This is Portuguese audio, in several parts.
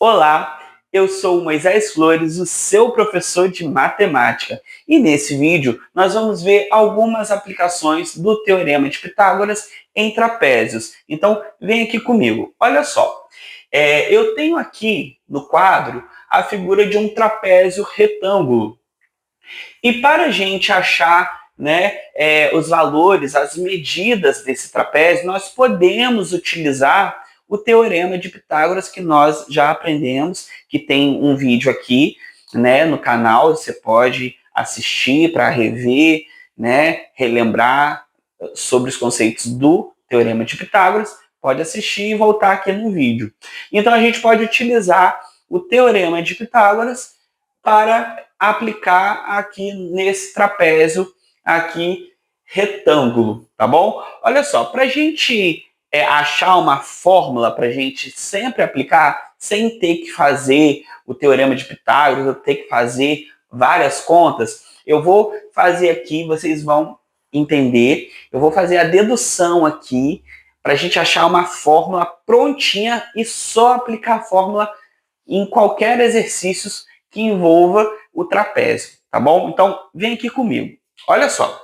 Olá, eu sou o Moisés Flores, o seu professor de matemática. E nesse vídeo nós vamos ver algumas aplicações do Teorema de Pitágoras em trapézios. Então vem aqui comigo. Olha só, eu tenho aqui no quadro a figura de um trapézio retângulo. E para a gente achar, né, os valores, as medidas desse trapézio, nós podemos utilizar o Teorema de Pitágoras que nós já aprendemos, que tem um vídeo aqui, né, no canal, você pode assistir para rever, né, relembrar sobre os conceitos do Teorema de Pitágoras, pode assistir e voltar aqui no vídeo. Então a gente pode utilizar o Teorema de Pitágoras para aplicar aqui nesse trapézio aqui retângulo, tá bom? Olha só, para a gente achar uma fórmula para a gente sempre aplicar, sem ter que fazer o Teorema de Pitágoras, ou ter que fazer várias contas, eu vou fazer aqui, vocês vão entender, eu vou fazer a dedução aqui para a gente achar uma fórmula prontinha e só aplicar a fórmula em qualquer exercício que envolva o trapézio, tá bom? Então, vem aqui comigo. Olha só,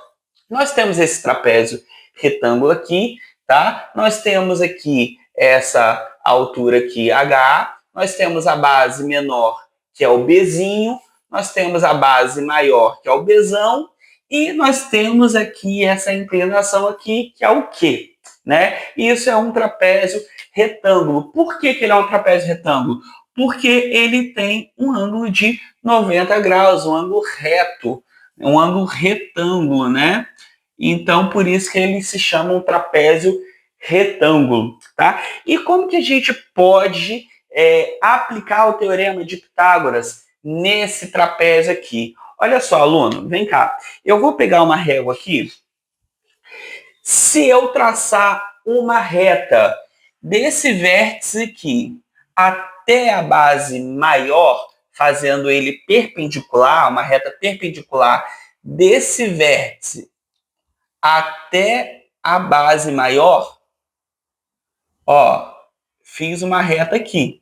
nós temos esse trapézio retângulo aqui, tá? Nós temos aqui essa altura aqui, H, nós temos a base menor, que é o Bzinho, nós temos a base maior, que é o Bzão, e nós temos aqui essa inclinação aqui, que é o Q, né? Isso é um trapézio retângulo. Por que ele é um trapézio retângulo? Porque ele tem um ângulo de 90 graus, um ângulo reto, um ângulo retângulo, né? Então, por isso que ele se chama um trapézio retângulo, tá? E como que a gente pode aplicar o Teorema de Pitágoras nesse trapézio aqui? Olha só, aluno, vem cá. Eu vou pegar uma régua aqui. Se eu traçar uma reta desse vértice aqui até a base maior, fazendo ele perpendicular, uma reta perpendicular desse vértice até a base maior, ó, fiz uma reta aqui,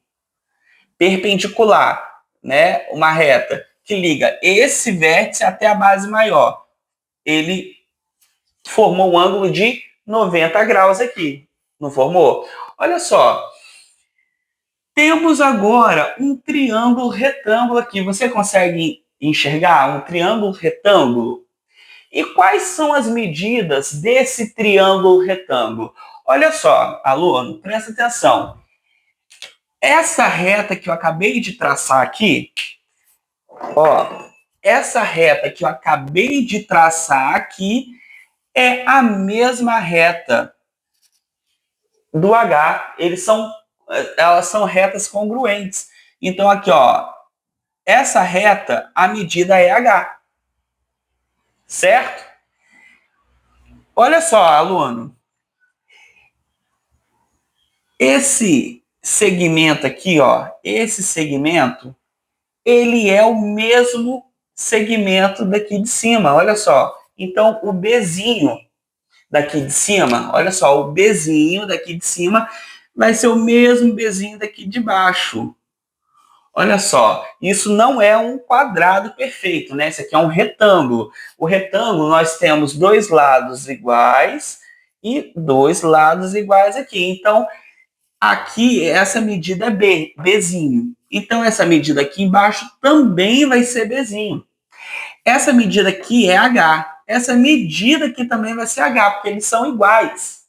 perpendicular, né? Uma reta que liga esse vértice até a base maior. Ele formou um ângulo de 90 graus aqui, não formou? Olha só, temos agora um triângulo retângulo aqui. Você consegue enxergar um triângulo retângulo? E quais são as medidas desse triângulo retângulo? Olha só, aluno, presta atenção. Essa reta que eu acabei de traçar aqui, ó, essa reta que eu acabei de traçar aqui é a mesma reta do H. Elas são retas congruentes. Então aqui, ó, essa reta, a medida é H. Certo? Olha só, aluno. Esse segmento aqui, ó, esse segmento, ele é o mesmo segmento daqui de cima, olha só. Então, o Bzinho daqui de cima, olha só, o Bzinho daqui de cima vai ser o mesmo Bzinho daqui de baixo. Olha só, isso não é um quadrado perfeito, né? Isso aqui é um retângulo. O retângulo, nós temos dois lados iguais e dois lados iguais aqui. Então, aqui, essa medida é Bzinho. Então, essa medida aqui embaixo também vai ser Bzinho. Essa medida aqui é H. Essa medida aqui também vai ser H, porque eles são iguais.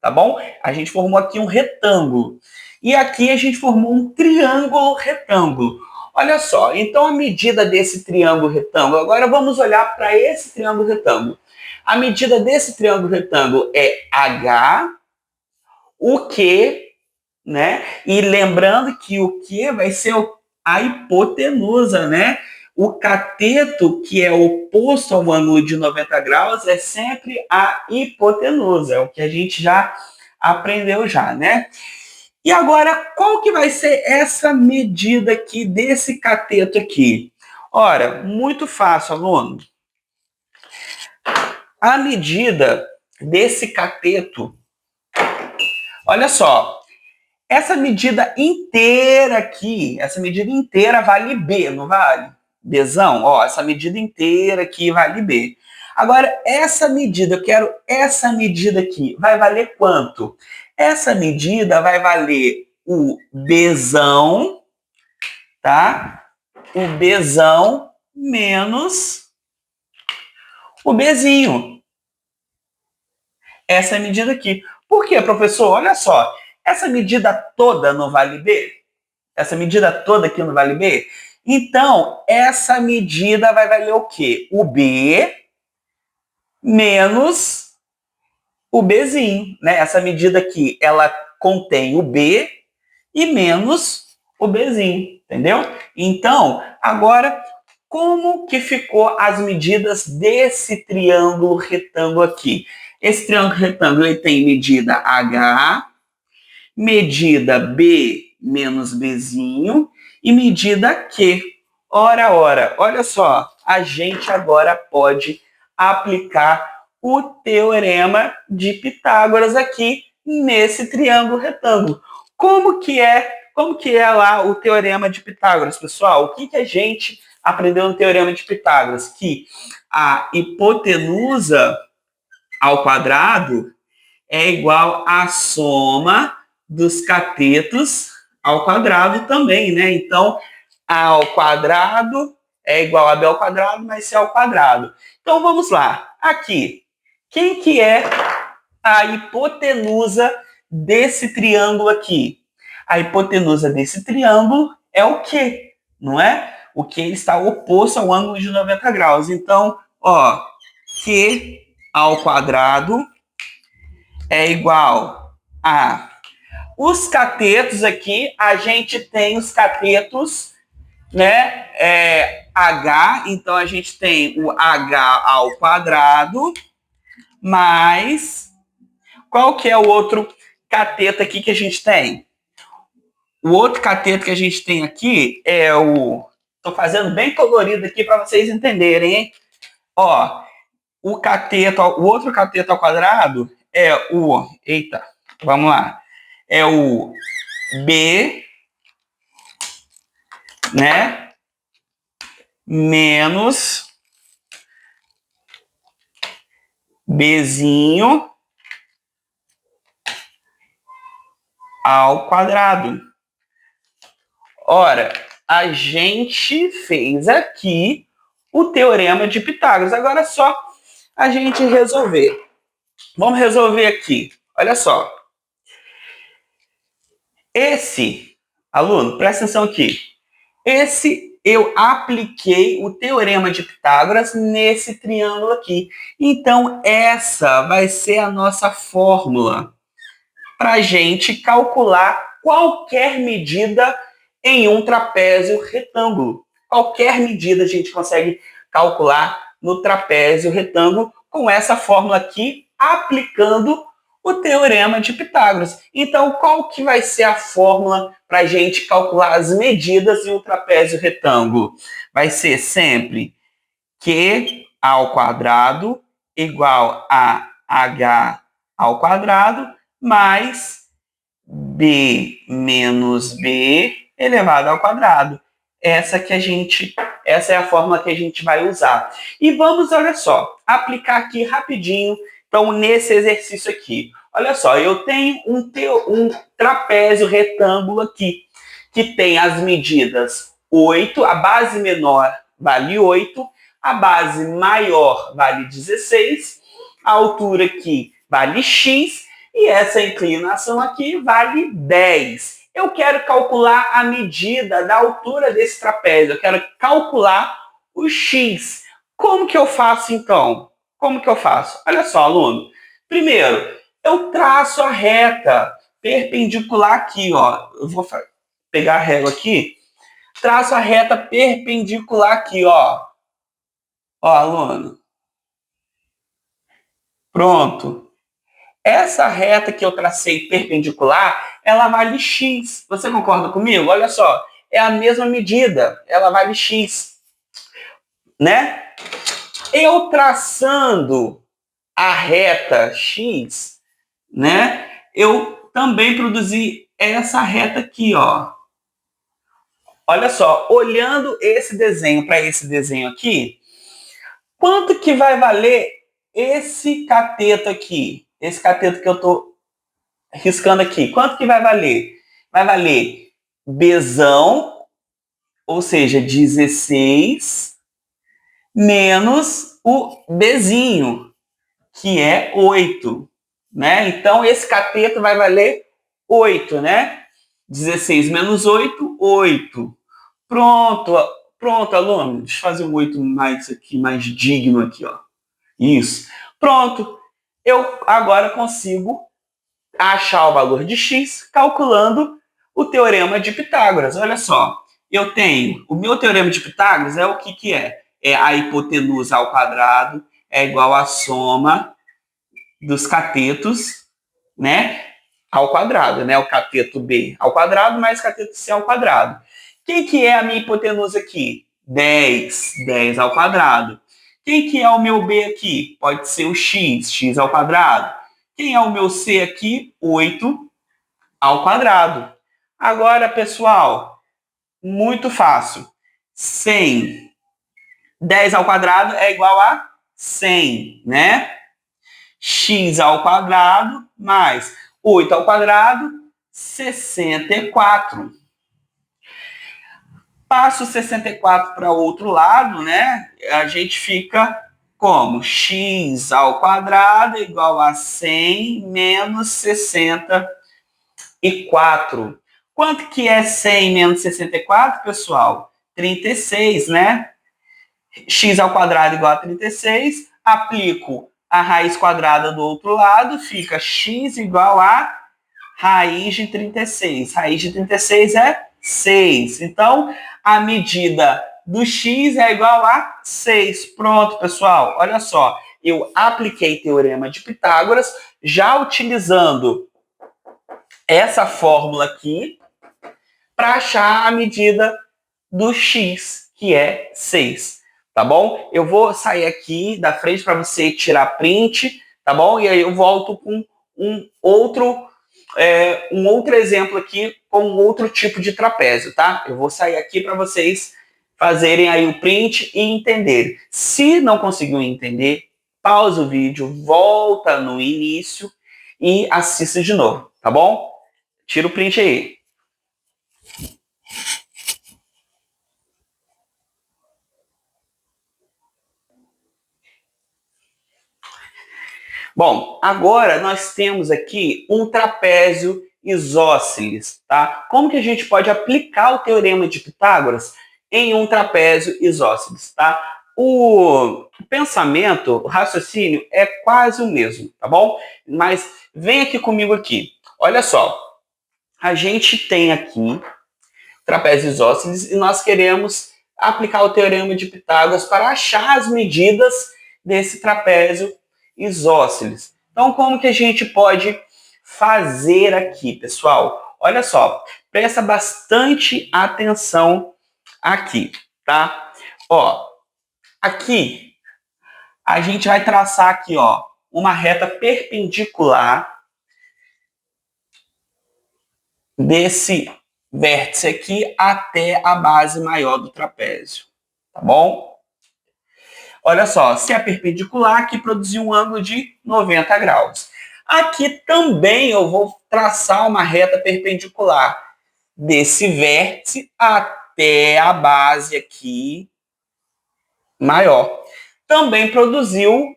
Tá bom? A gente formou aqui um retângulo. E aqui a gente formou um triângulo retângulo. Olha só, então a medida desse triângulo retângulo, agora vamos olhar para esse triângulo retângulo. A medida desse triângulo retângulo é H, o Q, né? E lembrando que o Q vai ser a hipotenusa, né? O cateto, que é oposto ao ângulo de 90 graus, é sempre a hipotenusa. É o que a gente já aprendeu já, né? E agora, qual que vai ser essa medida aqui desse cateto aqui? Ora, muito fácil, aluno. A medida desse cateto, olha só, essa medida inteira aqui, essa medida inteira vale B, não vale? Bzão, ó, essa medida inteira aqui vale B. Agora, essa medida, eu quero essa medida aqui, vai valer quanto? Essa medida vai valer o Bzão, tá? O Bzão menos o Bzinho. Essa é a medida aqui. Por quê, professor? Olha só, essa medida toda não vale B? Essa medida toda aqui não vale B? Então, essa medida vai valer o quê? O B menos o Bzinho, né? Essa medida aqui, ela contém o B e menos o Bzinho, entendeu? Então, agora, como que ficou as medidas desse triângulo retângulo aqui? Esse triângulo retângulo ele tem medida H, medida B menos Bzinho e medida Q. Ora, olha só, a gente agora pode aplicar o teorema de Pitágoras aqui nesse triângulo retângulo. Como que é lá o teorema de Pitágoras, pessoal? O que a gente aprendeu no teorema de Pitágoras? Que a hipotenusa ao quadrado é igual à soma dos catetos ao quadrado também, né? Então, A ao quadrado é igual a B ao quadrado mais C ao quadrado. Então, vamos lá. Aqui, quem que é a hipotenusa desse triângulo aqui? A hipotenusa desse triângulo é o Q, não é? O Q está oposto ao ângulo de 90 graus. Então, ó, Q ao quadrado é igual a... Os catetos aqui, a gente tem os catetos, né? H, então a gente tem o H ao quadrado, mais... Qual que é o outro cateto aqui que a gente tem? O outro cateto que a gente tem aqui é o... Estou fazendo bem colorido aqui para vocês entenderem, hein? Ó, o outro cateto ao quadrado é o... Eita, vamos lá. É o B, né? Menos Bzinho ao quadrado. Ora, a gente fez aqui o teorema de Pitágoras. Agora é só a gente resolver. Vamos resolver aqui. Olha só. Esse, aluno, presta atenção aqui. Eu apliquei o teorema de Pitágoras nesse triângulo aqui. Então, essa vai ser a nossa fórmula para a gente calcular qualquer medida em um trapézio retângulo. Qualquer medida a gente consegue calcular no trapézio retângulo com essa fórmula aqui, aplicando o teorema de Pitágoras. Então, qual que vai ser a fórmula para a gente calcular as medidas em um trapézio retângulo? Vai ser sempre Q ao quadrado igual a H ao quadrado mais B menos B elevado ao quadrado. Essa é a fórmula que a gente vai usar. E vamos, olha só, aplicar aqui rapidinho, então, nesse exercício aqui. Olha só, eu tenho um trapézio retângulo aqui, que tem as medidas 8, a base menor vale 8, a base maior vale 16, a altura aqui vale x, e essa inclinação aqui vale 10. Eu quero calcular a medida da altura desse trapézio, eu quero calcular o x. Como que eu faço, então? Como que eu faço? Olha só, aluno. Primeiro, eu traço a reta perpendicular aqui, ó. Eu vou pegar a régua aqui. Traço a reta perpendicular aqui, ó. Ó, aluno. Pronto. Essa reta que eu tracei perpendicular, ela vale x. Você concorda comigo? Olha só, é a mesma medida, ela vale x, né? Eu traçando a reta x, né? Eu também produzi essa reta aqui, ó. Olha só, olhando esse desenho para esse desenho aqui, quanto que vai valer esse cateto aqui? Esse cateto que eu tô riscando aqui, quanto que vai valer? Vai valer Bzão, ou seja, 16, menos o Bzinho, que é 8, né? Então, esse cateto vai valer 8, né? 16 menos 8, 8. Pronto, pronto, aluno. Deixa eu fazer um 8 mais aqui, mais digno aqui, ó. Isso. Pronto. Eu agora consigo achar o valor de x calculando o teorema de Pitágoras. Olha só, eu tenho, o meu teorema de Pitágoras é o que é? É a hipotenusa ao quadrado é igual à soma dos catetos, né, ao quadrado, né, o cateto B ao quadrado mais cateto C ao quadrado. Quem que é a minha hipotenusa aqui? 10, 10 ao quadrado. Quem que é o meu B aqui? Pode ser o x, x ao quadrado. Quem é o meu C aqui? 8 ao quadrado. Agora, pessoal, muito fácil. 100. 10 ao quadrado é igual a 100, né? X ao quadrado mais 8 ao quadrado, 64. Passo 64 para o outro lado, né? A gente fica como? X ao quadrado igual a 100 menos 64. Quanto que é 100 menos 64, pessoal? 36, né? X ao quadrado igual a 36. Aplico a raiz quadrada do outro lado, fica x igual a raiz de 36. Raiz de 36 é 6. Então, a medida do x é igual a 6. Pronto, pessoal. Olha só. Eu apliquei teorema de Pitágoras, já utilizando essa fórmula aqui, para achar a medida do x, que é 6. Tá bom? Eu vou sair aqui da frente para você tirar print, tá bom? E aí eu volto com um outro exemplo aqui com um outro tipo de trapézio, tá? Eu vou sair aqui para vocês fazerem aí o print e entenderem. Se não conseguiu entender, pausa o vídeo, volta no início e assista de novo, tá bom? Tira o print aí. Bom, agora nós temos aqui um trapézio isósceles, tá? Como que a gente pode aplicar o teorema de Pitágoras em um trapézio isósceles, tá? O pensamento, o raciocínio é quase o mesmo, tá bom? Mas vem aqui comigo aqui. Olha só, a gente tem aqui trapézio isósceles e nós queremos aplicar o teorema de Pitágoras para achar as medidas desse trapézio isósceles. Então, como que a gente pode fazer aqui, pessoal? Olha só, presta bastante atenção aqui, tá? Ó, aqui a gente vai traçar aqui, ó, uma reta perpendicular desse vértice aqui até a base maior do trapézio, tá bom? Olha só, se é perpendicular, aqui produziu um ângulo de 90 graus. Aqui também eu vou traçar uma reta perpendicular desse vértice até a base aqui maior. Também produziu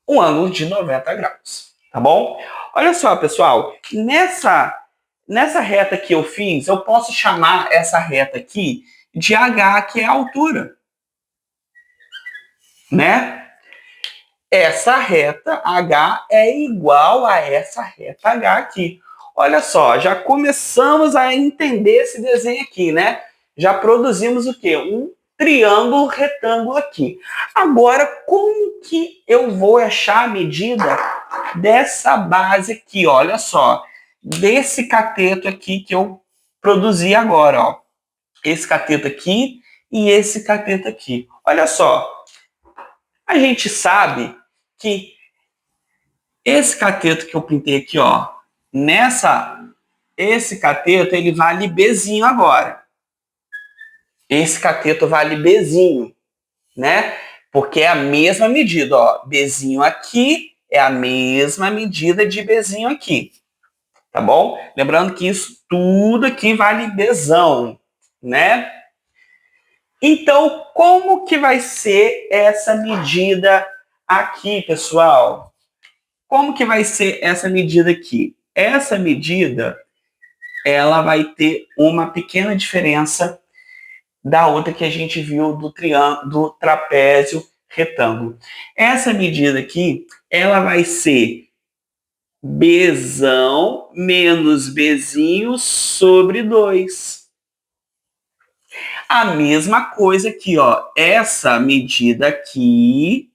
um ângulo de 90 graus, tá bom? Olha só, pessoal, nessa reta que eu fiz, eu posso chamar essa reta aqui de H, que é a altura, né? Essa reta H é igual a essa reta H aqui. Olha só, já começamos a entender esse desenho aqui, né? Já produzimos o quê? Um triângulo retângulo aqui. Agora, como que eu vou achar a medida dessa base aqui? Olha só, desse cateto aqui que eu produzi agora, ó. Esse cateto aqui e esse cateto aqui. Olha só, a gente sabe que esse cateto que eu pintei aqui, ó, nessa esse cateto ele vale Bzinho agora. Esse cateto vale Bzinho, né? Porque é a mesma medida, ó. Bzinho aqui é a mesma medida de Bzinho aqui, tá bom? Lembrando que isso tudo aqui vale Bzão, né? Então, como que vai ser essa medida aqui, pessoal? Como que vai ser essa medida aqui? Essa medida, ela vai ter uma pequena diferença da outra que a gente viu do triângulo, do trapézio retângulo. Essa medida aqui, ela vai ser Bzão menos Bzinho sobre 2. A mesma coisa aqui, ó. Essa medida aqui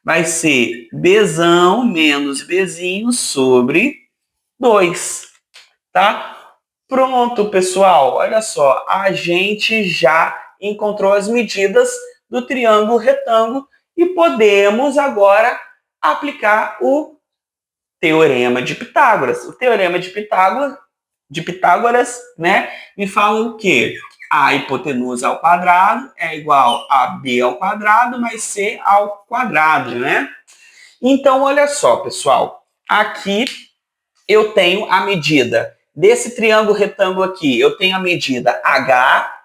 vai ser Bzão menos Bzinho sobre 2, tá? Pronto, pessoal. Olha só, a gente já encontrou as medidas do triângulo retângulo e podemos agora aplicar o Teorema de Pitágoras. O Teorema de Pitágoras, né, me fala o quê? A hipotenusa ao quadrado é igual a B ao quadrado mais C ao quadrado, né? Então, olha só, pessoal. Aqui eu tenho a medida desse triângulo retângulo aqui. Eu tenho a medida H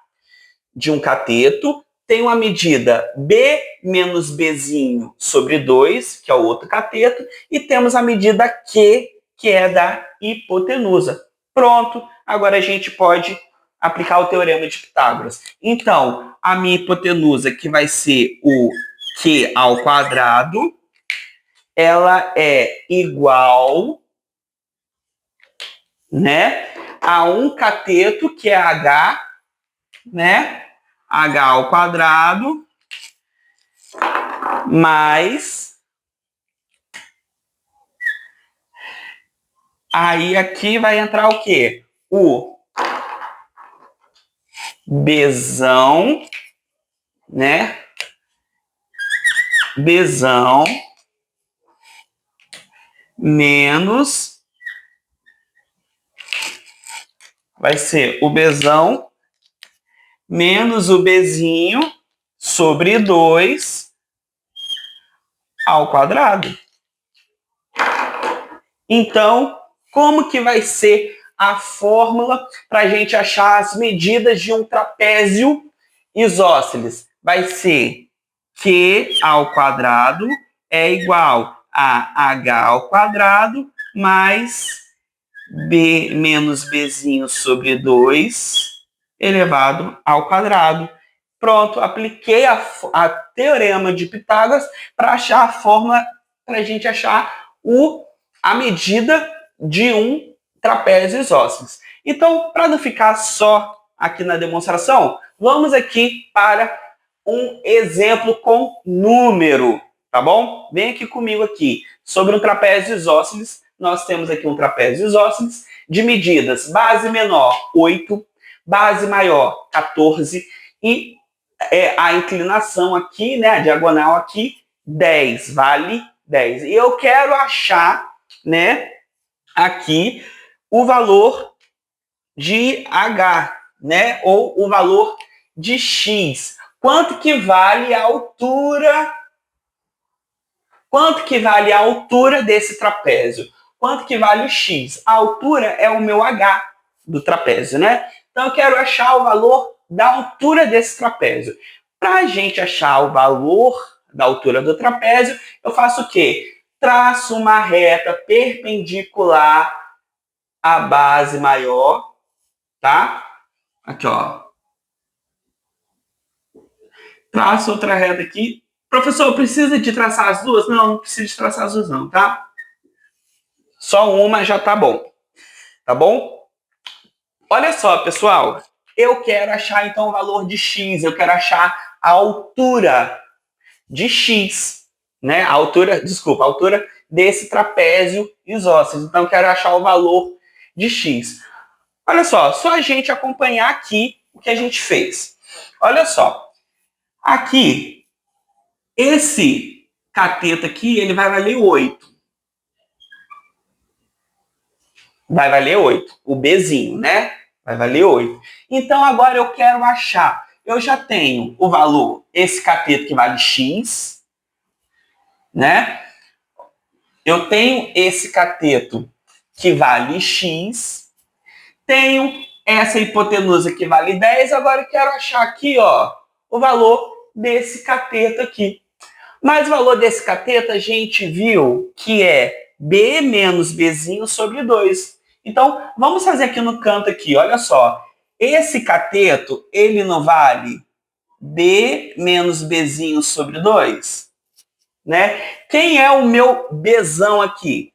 de um cateto, tenho a medida B menos Bzinho sobre 2, que é o outro cateto, e temos a medida Q, que é da hipotenusa. Pronto, agora a gente pode aplicar o Teorema de Pitágoras. Então, a minha hipotenusa, que vai ser o Q ao quadrado, ela é igual, né, a um cateto, que é H, né, H ao quadrado, mais, aí aqui vai entrar o quê? O Bzão, né, Bzão menos, vai ser o Bzão menos o Bzinho sobre 2 ao quadrado. Então, como que vai ser a fórmula para a gente achar as medidas de um trapézio isósceles? Vai ser Q ao quadrado é igual a H ao quadrado mais B menos Bzinho sobre 2 elevado ao quadrado. Pronto, apliquei a Teorema de Pitágoras para achar a fórmula, para a gente achar a medida de um trapézio isósceles. Então, para não ficar só aqui na demonstração, vamos aqui para um exemplo com número, tá bom? Vem aqui comigo aqui. Sobre um trapézio isósceles, nós temos aqui um trapézio isósceles de medidas base menor 8, base maior 14 e a inclinação aqui, né, a diagonal aqui, 10, vale 10. E eu quero achar, né, aqui o valor de H, né, ou o valor de X. Quanto que vale a altura? Quanto que vale a altura desse trapézio? Quanto que vale o X? A altura é o meu H do trapézio, né? Então eu quero achar o valor da altura desse trapézio. Para a gente achar o valor da altura do trapézio, eu faço o quê? Traço uma reta perpendicular à base maior, tá? Aqui, ó. Traço outra reta aqui. Professor, precisa de traçar as duas? Não, não precisa de traçar as duas não, tá? Só uma já tá bom. Tá bom? Olha só, pessoal. Eu quero achar, então, o valor de X. Eu quero achar a altura de X. Né? A altura desse trapézio isósceles. Então, eu quero achar o valor de X. Olha só a gente acompanhar aqui o que a gente fez. Olha só. Aqui, esse cateto aqui, ele vai valer 8. vai valer 8. O Bzinho, né? Vai valer 8. Então, agora eu quero achar. Eu já tenho o valor, esse cateto que vale x, né? Eu tenho esse cateto que vale x. Tenho essa hipotenusa que vale 10. Agora eu quero achar aqui, ó, o valor desse cateto aqui. Mas o valor desse cateto a gente viu que é b menos bzinho sobre 2. Então, vamos fazer aqui no canto aqui, olha só. Esse cateto, ele não vale b menos bzinho sobre 2? Né? Quem é o meu bzão aqui?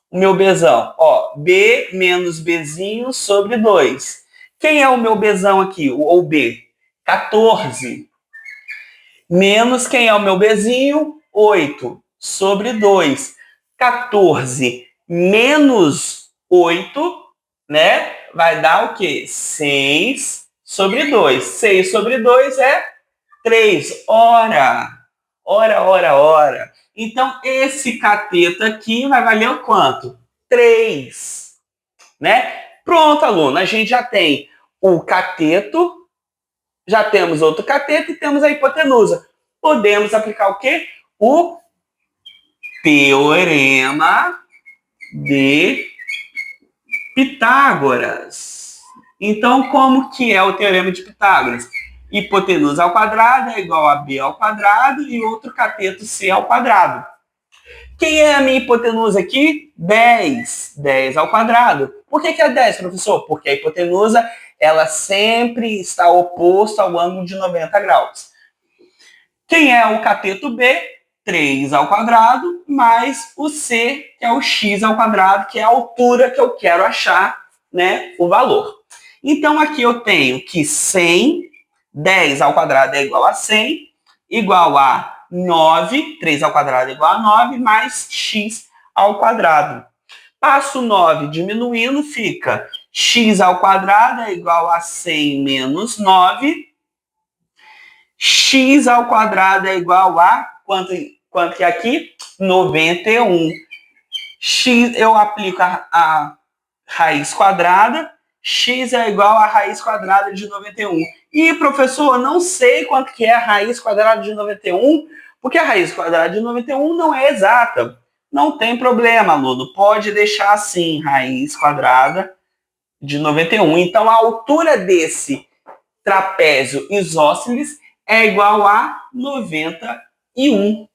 O meu bzão, ó, b menos bzinho sobre 2. Quem é o meu bzão aqui, ou b? 14. Menos quem é o meu bzinho? 8 sobre 2. 14 menos 8, né? Vai dar o quê? 6 sobre 2. 6 sobre 2 é 3. Ora. Então, esse cateto aqui vai valer o quanto? 3. Né? Pronto, aluno. A gente já tem o cateto, já temos outro cateto e temos a hipotenusa. Podemos aplicar o quê? O Teorema de Pitágoras. Então, como que é o Teorema de Pitágoras? Hipotenusa ao quadrado é igual a b ao quadrado e outro cateto c ao quadrado. Quem é a minha hipotenusa aqui? 10. 10 ao quadrado. Por que é 10, professor? Porque a hipotenusa ela sempre está oposta ao ângulo de 90 graus. Quem é o cateto B? 3 ao quadrado, mais o C, que é o x ao quadrado, que é a altura que eu quero achar, né, o valor. Então, aqui eu tenho que 100, 10 ao quadrado é igual a 100, igual a 9, 3 ao quadrado é igual a 9, mais x ao quadrado. Passo 9 diminuindo, fica x ao quadrado é igual a 100 menos 9, x ao quadrado é igual a quanto que é aqui? 91. X, eu aplico a raiz quadrada, x é igual a raiz quadrada de 91. E, professor, não sei quanto que é a raiz quadrada de 91, porque a raiz quadrada de 91 não é exata. Não tem problema, aluno. Pode deixar assim, raiz quadrada de 91. Então, a altura desse trapézio isósceles é igual a 91.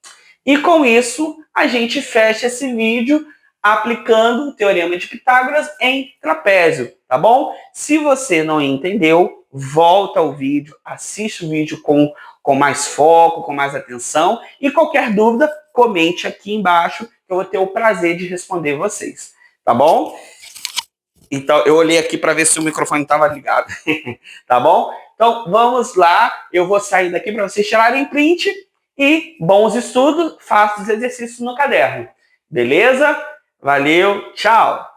E com isso, a gente fecha esse vídeo aplicando o Teorema de Pitágoras em trapézio, tá bom? Se você não entendeu, volta ao vídeo, assiste o vídeo com mais foco, com mais atenção, e qualquer dúvida, comente aqui embaixo, que eu vou ter o prazer de responder vocês, tá bom? Então, eu olhei aqui para ver se o microfone estava ligado, tá bom? Então, vamos lá, eu vou sair daqui para vocês tirarem print e bons estudos, faça os exercícios no caderno, beleza? Valeu, tchau!